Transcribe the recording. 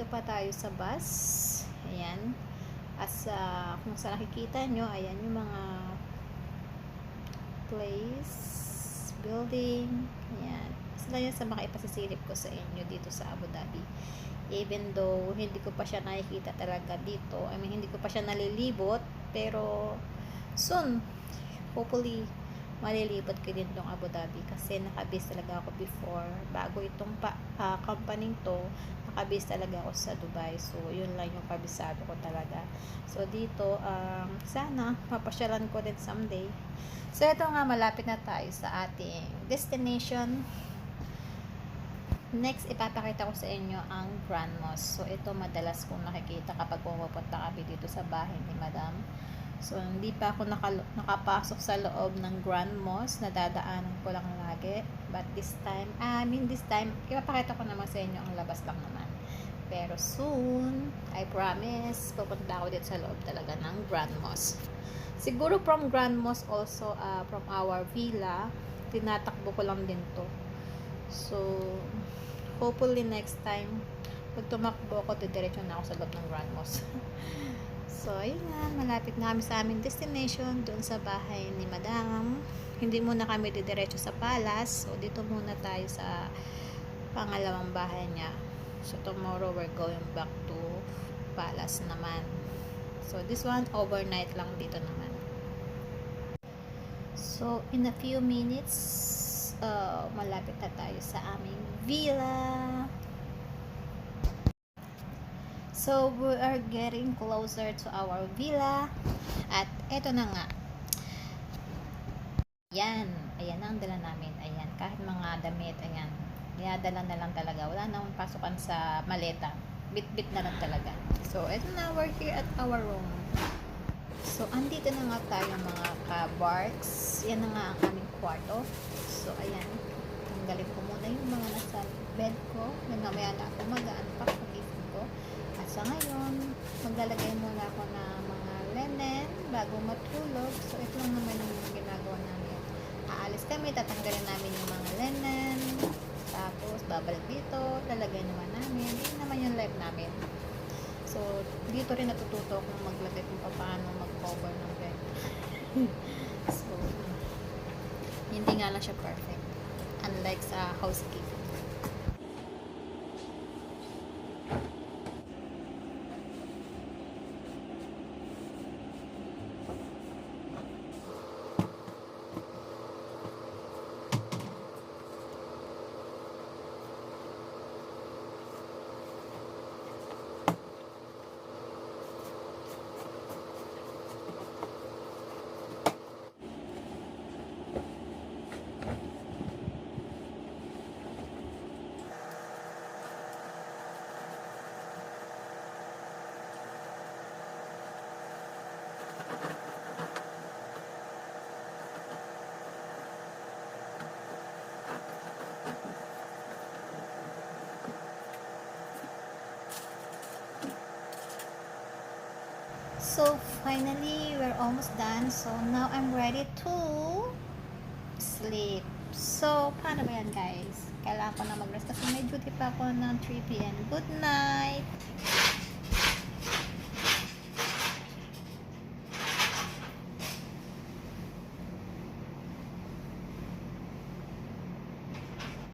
pa tayo sa bus. Ayan. As kung sa nakikita nyo, ayan yung mga place, building. Ayan. Sila yun sa makaipasasilip ko sa inyo dito sa Abu Dhabi. Even though hindi ko pa siya nakikita talaga dito. I mean, hindi ko pa siya nalilibot. Pero soon, hopefully, malilibot ko din tong Abu Dhabi kasi nakabase talaga ako before bago itong company to, nakabase talaga ako sa Dubai. So yun lang yung kabisado ko talaga. So dito sana mapasyalan ko din someday. So ito nga, malapit na tayo sa ating destination. Next, ipapakita ko sa inyo ang Grand Mosque. So ito madalas kong nakikita kapag pumupunta kami dito sa bahay ni Madam. So, hindi pa ako nakapasok sa loob ng Grand Mosque. Nadadaanan ko lang lagi. But this time, ipapakita ko naman sa inyo ang labas lang naman. Pero soon, I promise, pupunta ako dito sa loob talaga ng Grand Mosque. Siguro from Grand Mosque also, from our villa, tinatakbo ko lang din to. So, hopefully next time, pag tumakbo ako, didiretso na ako sa loob ng Grand Mosque. So, ayun nga, malapit na kami sa aming destination, doon sa bahay ni Madam. Hindi muna kami didiretso sa palace. So, dito muna tayo sa pangalawang bahay niya. So, tomorrow we're going back to palace naman. So, this one, overnight lang dito naman. So, in a few minutes, malapit na tayo sa aming villa. So, we are getting closer to our villa. At eto na nga. Ayan. Ayan ang dala namin. Ayan. Kahit mga damit, ayan. Dinadala na lang talaga. Wala namang pasukan sa maleta. Bit-bit na lang talaga. So, eto na. We're here at our room. So, andito na nga tayo mga ka-barks. Yan na nga ang aming kwarto. So, ayan. Tanggalin ko muna yung mga nasa bed ko. Mamaya na ako mag-unpack kung gising ko. Sa ngayon, maglalagay muna ako ng mga linen bago matulog. So, ito lang naman yung ginagawa namin. Aalis kami, tatanggalin namin yung mga linen. Tapos, babalik dito, lalagay naman namin. Yun naman yung life namin. So, dito rin natututo kung maglagay kung paano mag-cover ng bed. So, hindi nga lang siya perfect. Unlike sa housekeeping. So, finally, we're almost done. So, now I'm ready to sleep. So, paano ba yan, guys? Kailangan ko na mag-rest kasi may duty pa ako ng 3 p.m. Good night!